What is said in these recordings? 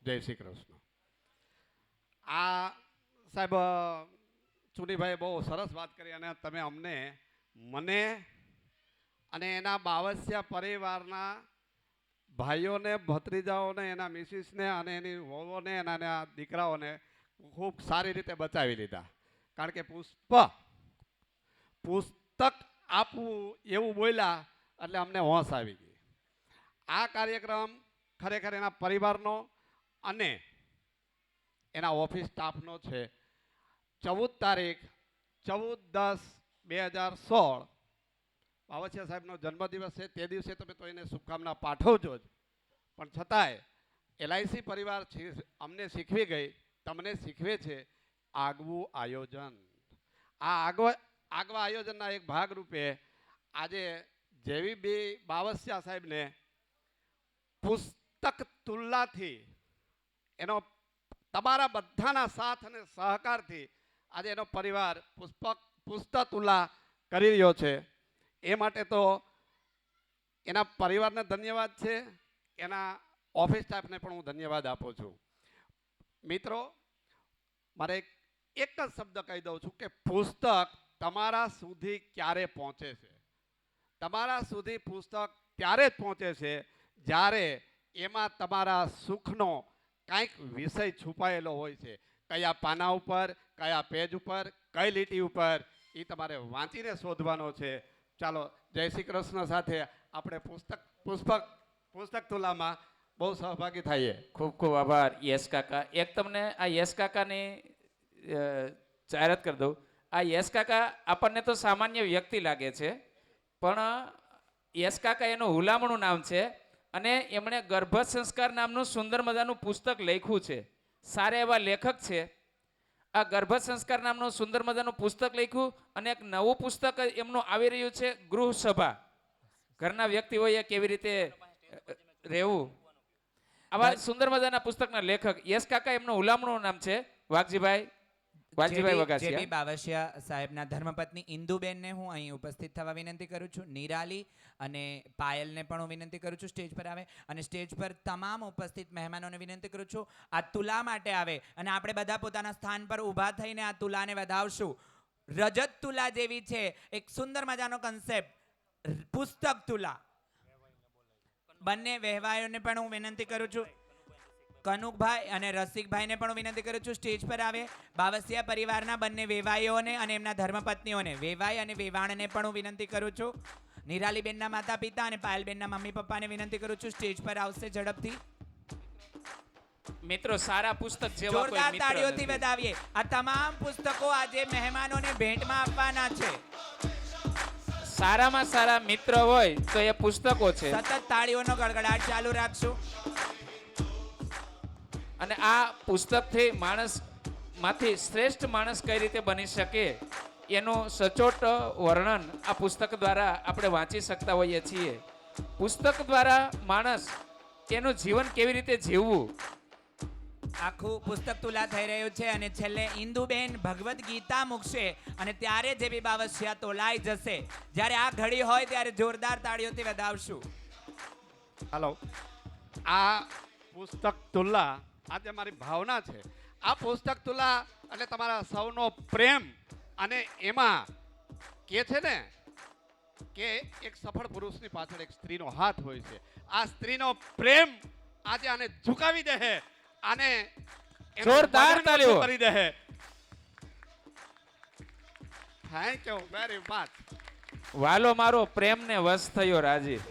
જય શ્રી કૃષ્ણ. આ સાહેબ ચુનીભાઈ બહુ સરસ વાત કરી અને તમે અમને મને અને એના બાવસિયા પરિવારના ભાઈઓને ભત્રીજાઓને એના મિસિસને અને એની વહુઓને એના દીકરાઓને ખૂબ સારી રીતે બચાવી લીધા. કારણ કે પુસ્તક આપવું એવું બોલ્યા એટલે અમને હોશ આવી ગઈ. આ કાર્યક્રમ ખરેખર એના પરિવારનો અને એના ઓફિસ સ્ટાફનો છે. 14 તારીખ 14/10/2016 બાવસિયા સાહેબનો જન્મદિવસ છે. તે દિવસે તમે તો એને શુભકામના પાઠવજો જ, પણ છતાંય LIC પરિવાર અમને શીખવી ગઈ, તમને શીખવે છે આગવું આયોજન. આ આગવા આયોજનના એક ભાગરૂપે આજે જેવીબી બાવસિયા સાહેબને પુસ્તક તુલ્લાથી એનો તમારા બધાના સાથ અને સહકારથી આજે એનો પરિવાર પુસ્તક તુલા કરી રહ્યો છે. એ માટે તો એના પરિવારને ધન્યવાદ છે, એના ઓફિસ સ્ટાફને પણ હું ધન્યવાદ આપું છું. મિત્રો, મારે એક જ શબ્દ કહી દઉં છું કે પુસ્તક તમારા સુધી ક્યારે પહોંચે છે? તમારા સુધી પુસ્તક ત્યારે જ પહોંચે છે જ્યારે એમાં તમારા સુખનો કાંઈક વિષય છુપાયેલો હોય છે. કયા પાના ઉપર, કયા પેજ ઉપર, કઈ લીટી ઉપર, એ તમારે વાંચીને શોધવાનો છે. ચાલો, જય શ્રી કૃષ્ણ સાથે આપણે પુસ્તક તુલામાં બહુ સહભાગી થઈએ. ખૂબ ખૂબ આભાર યશ કાકા. એક તમને આ યશ કાકાની જાહેરાત કરી દઉં. આ યશ કાકા આપણને તો સામાન્ય વ્યક્તિ લાગે છે, પણ યશ કાકા એનું હુલામણું નામ છે અને એમણે ગર્ભ સંસ્કાર નામનું સુંદર મજાનું પુસ્તક લખ્યું છે. સારા એવા લેખક છે. આ ગર્ભ સંસ્કાર નામનું સુંદર મજાનું પુસ્તક લખ્યું અને એક નવું પુસ્તક એમનું આવી રહ્યું છે, ગૃહ સભા. ઘરના વ્યક્તિઓએ કેવી રીતે રહેવું, આવા સુંદર મજાના પુસ્તકના લેખક યશ કાકા. એમનું હુલામણું નામ છે વાઘજીભાઈ વગાસિયા. જેબી બાવસિયા સાહેબના ધર્મપત્ની ઇન્દુબેનને હું અહીં ઉપસ્થિત થવા વિનંતી કરું છું. નિરાલી અને પાયલને પણ હું વિનંતી કરું છું સ્ટેજ પર આવે, અને સ્ટેજ પર તમામ ઉપસ્થિત મહેમાનોને વિનંતી કરું છું આ તુલા માટે આવે અને આપણે બધા પોતાના સ્થાન પર ઊભા થઈને આ તુલાને વધાવશું. રજત તુલા જેવી છે એક સુંદર મજાનો કન્સેપ્ટ, પુસ્તક તુલા. બંને વહેવાયોને પણ હું વિનંતી કરું છું, કનુકભાઈ અને રસિકભાઈને પણ વિનંતી કરું છું સ્ટેજ પર આવે. બાવસિયા પરિવારના બંને વેવાઈઓને અને એમના ધર્મપત્નીઓને, વેવાઈ અને વેવાણને પણ હું વિનંતી કરું છું. નિરાલીબેનના માતા પિતા અને પાયલબેનના મમ્મી પપ્પાને વિનંતી કરું છું સ્ટેજ પર આવશે ઝડપથી. મિત્રો, સારા પુસ્તક જેવા કોઈ જોરદાર મિત્ર તાળીઓથી નથી. વધાવીએ. આ તમામ પુસ્તકો આજે મહેમાનોને ભેટમાં આપવાના છે. સારામાં સારા મિત્ર હોય તો એ પુસ્તકો છે. સતત તાળીઓનો ગડગડાટ ચાલુ રાખશું. અને આ પુસ્તકથી માણસમાંથી શ્રેષ્ઠ માણસ કઈ રીતે બની શકે એનું સચોટ વર્ણન આ પુસ્તક દ્વારા આપણે વાંચી શકતા હોઈએ છીએ. પુસ્તક દ્વારા માણસ એનું જીવન કેવી રીતે જીવવું, આખું પુસ્તક તુલા થઈ રહ્યું છે અને છેલ્લે ઇન્દુબેન ભગવદ્ ગીતા મૂકશે અને ત્યારે જે બી બાવસિયા તોલાઈ જશે. જ્યારે આ ઘડી હોય ત્યારે જોરદાર તાળીઓથી વધાવશું. હાલો, આ પુસ્તક તુલા આજે મારી ભાવના છે. આ પુસ્તક તુલા એટલે તમારા સૌનો પ્રેમ, અને એમાં કે છે ને કે એક સફળ પુરુષની પાછળ એક સ્ત્રીનો હાથ હોય છે. આ સ્ત્રીનો પ્રેમ આજે આને ઝુકાવી દે છે, આને જોરદાર તાળીઓ કરી દે છે. Thank you very much. વાલો મારો પ્રેમને વશ થયો રાજી.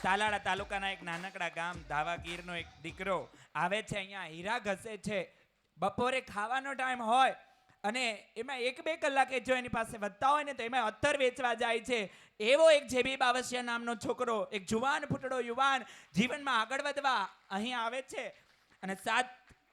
તાલાળા તાલુકાના એક નાનકડા ગામ ધાવાગીરનો એક દીકરો આવે છે, અહીંયા હીરા ઘસે છે. બપોરે ખાવાનો ટાઈમ હોય અને એમાં 1-2 કલાકે જો એની પાસે વધતા હોય ને તો એમાં અત્તર વેચવા જાય છે. એવો એક જેબી બાવસિયા નામનો છોકરો, એક જુવાન ફૂટડો યુવાન જીવનમાં આગળ વધવા અહીં આવે છે અને 7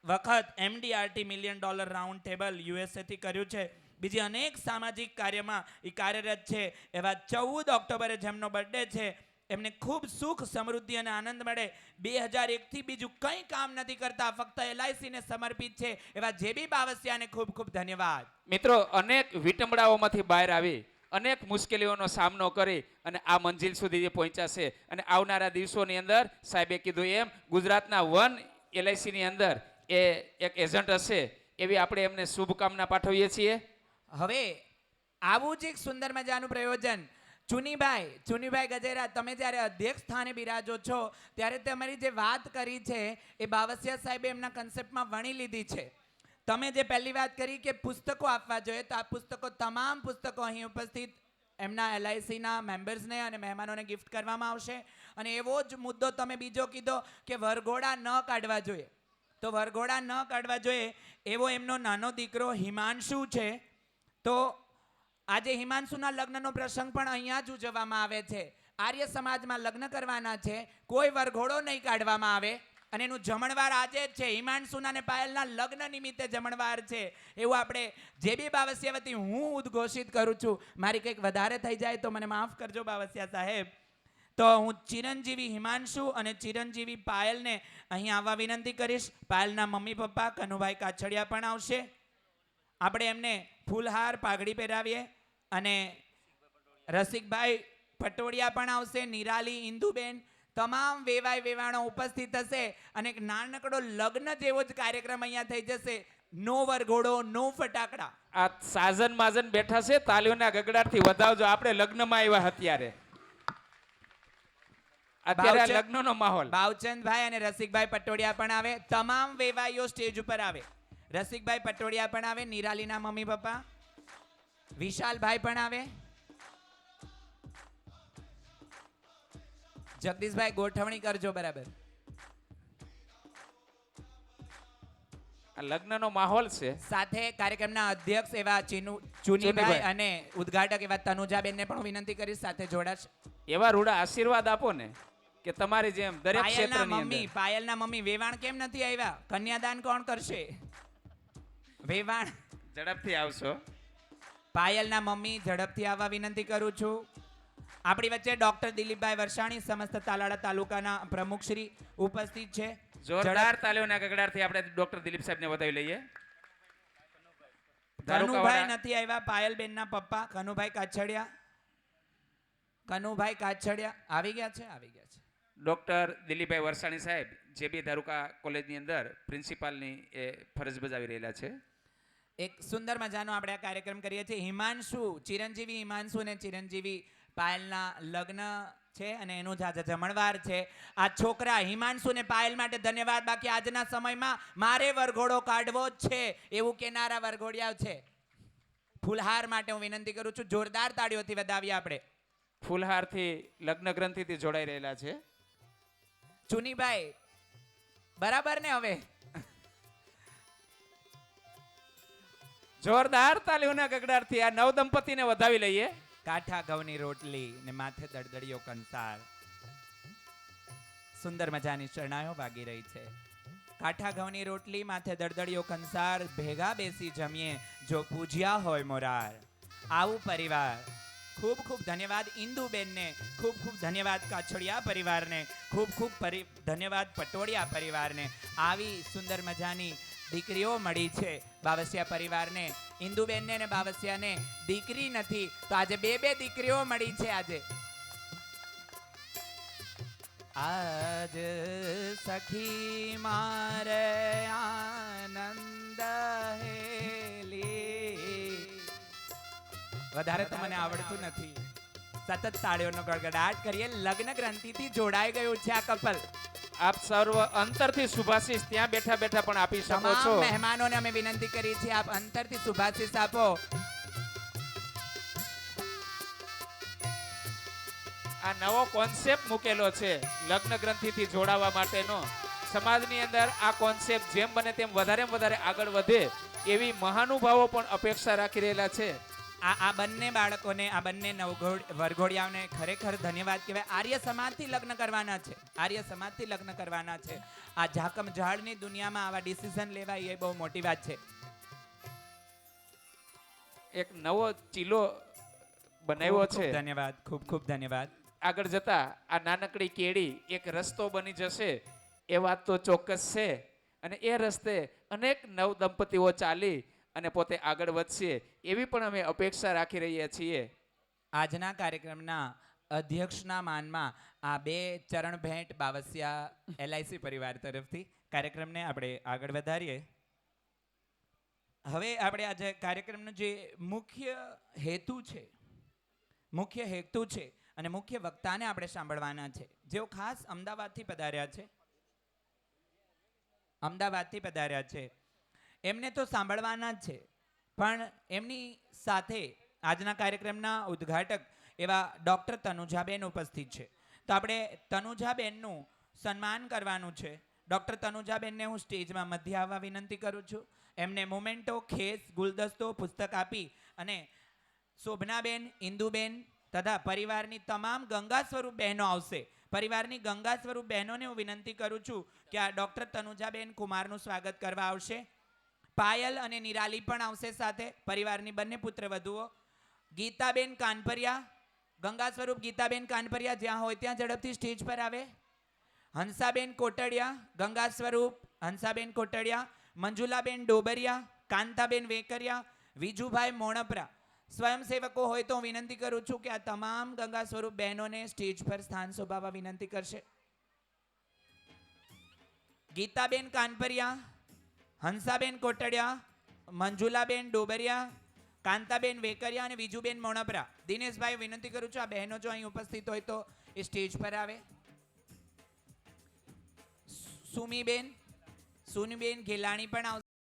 વખત MDRT $1 million round table USA થી કર્યું છે. બીજી અનેક સામાજિક કાર્યમાં એ કાર્યરત છે. એવા 14 ઓક્ટોબરે જેમનો બર્થડે છે, એમને ખૂબ સુખ, સમૃદ્ધિ અને આનંદ મળે. 2001 થી બીજું કંઈ કામ નથી કરતા, ફક્ત LIC ને સમર્પિત છે. એવા જેબી બાવસિયાને ખૂબ ખૂબ ધન્યવાદ. મિત્રો, અનેક વિટંબડાઓમાંથી બહાર આવી અનેક મુશ્કેલીઓનો સામનો કરી અને આ મંજિલ સુધી જે પહોંચ્યા છે અને આવનારા દિવસોની અંદર સાહેબે કીધું એમ ગુજરાતના વન એલઆઈસીની અંદર એ એક એજન્ટ હશે એવી આપણે એમને શુભકામના પાઠવીએ છીએ. હવે આવું જ એક સુંદર મજાનું પ્રયોજન ચુનીભાઈ ગજેરા, તમે જ્યારે અધ્યક્ષ સ્થાને બિરાજો છો ત્યારે તમારી જે વાત કરી છે એ બાવસિયા સાહેબે એમના કન્સેપ્ટમાં વણી લીધી છે. તમે જે પહેલી વાત કરી કે પુસ્તકો આપવા જોઈએ, તો આ પુસ્તકો, તમામ પુસ્તકો અહીં ઉપસ્થિત એમના એલઆઈસીના મેમ્બર્સને અને મહેમાનોને ગિફ્ટ કરવામાં આવશે. અને એવો જ મુદ્દો તમે બીજો કીધો કે વરઘોડા ન કાઢવા જોઈએ, તો વરઘોડા ન કાઢવા જોઈએ એવો એમનો નાનો દીકરો હિમાંશુ છે. તો આજે હિમાંશુના લગ્નનો પ્રસંગ પણ અહીંયા જ ઉજવવામાં આવે છે. આર્ય સમાજમાં લગ્ન કરવાના છે, કોઈ વરઘોડો નહીં કાઢવામાં આવે અને એનું જમણવાર આજે જ છે. હિમાંશુના અને પાયલના લગ્ન નિમિત્તે જમણવાર છે. એવું આપણે જે બી બાવસિયા વતી હું ઉદ્ઘોષિત કરું છું. મારી કંઈક વધારે થઈ જાય તો મને માફ કરજો બાવસિયા સાહેબ. તો હું ચિરંજીવી હિમાંશુ અને ચિરંજીવી પાયલને અહીં આવવા વિનંતી કરીશ. પાયલના મમ્મી પપ્પા કનુભાઈ કાછડિયા પણ આવશે. આપણે એમને ફૂલહાર પાઘડી પહેરાવીએ અને રસિકભાઈ પટોડિયા પણ આવશે, નિરાલી, ઇન્દુબેન, તમામ વેવાણો ઉપસ્થિત હશે અને એક નાનકડો લગ્ન જેવો જ કાર્યક્રમ અહીંયા થઈ જશે. નો વરઘોડો, નો ફટાકડા. આ સાજન માજન બેઠા છે, તાલીઓના ગગડાટથી વધાવજો. આપણે લગ્નમાં આવ્યા અત્યારે આ લગ્નનો માહોલ. બાવચંદભાઈ અને રસિકભાઈ પટોડિયા પણ આવે. તમામ વેવાઈઓ સ્ટેજ ઉપર આવે. રસિકભાઈ પટોડિયા પણ આવે, નિરાલીના મમ્મી પપ્પા, વિશાલભાઈ પણ આવે. જગદીશભાઈ ગોઠવણી કરજો બરાબર. આ લગ્નનો માહોલ છે. સાથે કાર્યક્રમના અધ્યક્ષ એવા ચુનીભાઈ અને ઉદ્ઘાટક એવા તનુજાબેનને પણ વિનંતી કરીશ સાથે જોડાશ. એવા રૂડા આશીર્વાદ આપો ને કે તમારી જેમ દરેક ક્ષેત્રની અંદર. પાયલના મમ્મી વેવાણ કેમ નથી આવ્યા? કન્યાદાન કોણ કરશે? વેવાણ ઝડપથી આવશો. પાયલના મમ્મી ઝડપથી આવવા વિનંતી કરું છું. આપણી વચ્ચે ડોક્ટર દિલીપભાઈ વરસાણી, સમસ્ત તાલાળા તાલુકાના પ્રમુખ શ્રી ઉપસ્થિત છે. જોરદાર તાલીઓના ગગડાટથી આપણે ડોક્ટર દિલીપ સાહેબને વધાવી લઈએ. કનુભાઈ નથી આવ્યા, પાયલબેનના પપ્પા કનુભાઈ કાછડિયા. કનુભાઈ કાછડિયા આવી ગયા છે, આવી ગયા છે. ડોક્ટર દિલીપભાઈ વરસાણી સાહેબ જે બી ધારુકા કોલેજની અંદર પ્રિન્સિપાલની એ ફરજ બજાવી રહેલા છે. એક સુંદર મજાનો આપણે આ કાર્યક્રમ કરીએ છીએ. હિમાંશુ, ચિરંજીવી હિમાંશુ અને ચિરંજીવી પાયલના લગ્ન છે અને એનું જ આજે જમણવાર છે. આ છોકરા હિમાંશુ ને પાયલ માટે ધન્યવાદ. બાકી આજના સમયમાં મારે વરઘોડો કાઢવો જ છે એવું કેનારા વરઘોડિયા છે. ફૂલહાર માટે હું વિનંતી કરું છું. જોરદાર તાળીઓથી વધાવીએ આપણે. ફૂલહારથી લગ્ન ગ્રંથિથી જોડાઈ રહેલા છે. ચુનીભાઈ બરાબર ને? હવે જોરદાર તાલીઓના ગગડાટથી આ નવ દંપતીને વધાવી લઈએ. કાઠા ઘઉંની રોટલી ને માથે દળદળિયો કંસાર. સુંદર મજાની શરણાઈઓ વાગી રહી છે. કાઠા ઘઉંની રોટલી, માથે દળદળિયો કંસાર, ભેગા બેસી જમીએ જો પૂજ્યા હોય મોરાર. આવું પરિવાર. ખૂબ ખૂબ ધન્યવાદ ઇન્દુબેનને, ખૂબ ખૂબ ધન્યવાદ કાછડિયા પરિવારને, ખૂબ ખૂબ ધન્યવાદ પટોડિયા પરિવારને. આવી સુંદર મજાની દીકરીઓ મળી છે બાવસિયા પરિવારને. ઇન્દુબેનને ને બાવસિયાને દીકરી નથી, તો આજે બે દીકરીઓ મળી છે. આજ સખી મારે આનંદ હેલી. વધારે તો મને આવડતું નથી. સતત તાળીઓનો ગડગડાટ કરીએ. લગ્ન ગ્રંથિથી જોડાઈ ગયું છે આ કપલ. આપ સર્વ અંતરથી શુભાશીષ ત્યાં બેઠા બેઠા પણ આપી શકો છો. તમામ મહેમાનોને અમે વિનંતી કરી છે આપ અંતરથી શુભાશીષ આપો. આ નવો કોન્સેપ્ટ મૂકેલો છે લગ્ન ગ્રંથિથી જોડાવા માટેનો. સમાજની અંદર આ કોન્સેપ્ટ જેમ બને તેમ વધારે આગળ વધે એવી મહાનુભાવો પણ અપેક્ષા રાખી રહેલા છે. આ બંને બાળકોને, આ બંને વરઘોડિયાઓને ખરેખર ધન્યવાદ કહેવાય. આર્ય સમાજથી લગ્ન કરવાના છે, આર્ય સમાજથી લગ્ન કરવાના છે. આ ઝાકમ ઝાડની દુનિયામાં આવા ડિસિઝન લેવાય એ બહુ મોટી વાત છે. એક નવો ચીલો બનાવ્યો છે. ધન્યવાદ, ખૂબ ખૂબ ધન્યવાદ. આગળ જતા આ નાનકડી કેડી એક રસ્તો બની જશે એ વાત તો ચોક્કસ છે. અને એ રસ્તે અનેક નવ દંપતીઓ ચાલી અને પોતે આગળ વધશે એવી પણ અમે અપેક્ષા રાખી રહ્યા છીએ. આજના કાર્યક્રમના અધ્યક્ષના માનમાં આ 2 ચરણ ભેટ બાવસિયા LIC પરિવાર તરફથી કાર્યક્રમને આપણે આગળ વધારીએ. હવે આપણે આજે કાર્યક્રમનો જે મુખ્ય હેતુ છે અને મુખ્ય વક્તાને આપણે સાંભળવાના છે, જેઓ ખાસ અમદાવાદથી પધાર્યા છે. એમને તો સાંભળવાના જ છે, પણ એમની સાથે આજના કાર્યક્રમના ઉદ્ઘાટક એવા ડૉક્ટર તનુજાબેન ઉપસ્થિત છે. તો આપણે તનુજાબેનનું સન્માન કરવાનું છે. ડૉક્ટર તનુજાબેનને હું સ્ટેજમાં મધ્ય આવવા વિનંતી કરું છું. એમને મોમેન્ટો, ખેસ, ગુલદસ્તો, પુસ્તક આપી અને શોભનાબેન, ઇન્દુબેન તથા પરિવારની તમામ ગંગા સ્વરૂપ બહેનો આવશે. પરિવારની ગંગા સ્વરૂપ બહેનોને હું વિનંતી કરું છું કે આ ડૉક્ટર તનુજાબેન કુમારનું સ્વાગત કરવા આવશે. પાયલ અને નિરાલી પણ આવશે સાથે, પરિવારની બંને પુત્રવધુઓ. ગીતાબેન કાનપરિયા, ગંગા સ્વરૂપ ગીતાબેન કાનપરિયા જ્યાં હોય ત્યાં ઝડપથી સ્ટેજ પર આવે. હંસાબેન કોટડિયા, ગંગા સ્વરૂપ હંસાબેન કોટડિયા. મંજુલાબેન ડોબરિયા, કાંતાબેન વેકરિયા, વિજુભાઈ મોણપરા. સ્વયંસેવકો હોય તો હું વિનંતી કરું છું કે આ તમામ ગંગા સ્વરૂપ બહેનોને સ્ટેજ પર સ્થાન શોભાવવા વિનંતી કરશે. ગીતાબેન કાનપરિયા, હંસાબેન કોટડિયા, મંજુલાબેન ડોબરિયા, કાંતાબેન વેકરિયા અને વિજુબેન મોણપરા. દિનેશભાઈ વિનંતી કરું છું આ બહેનો જો અહીં ઉપસ્થિત હોય તો એ સ્ટેજ પર આવે. સુનીબેન ગેલાણી પણ આવશે.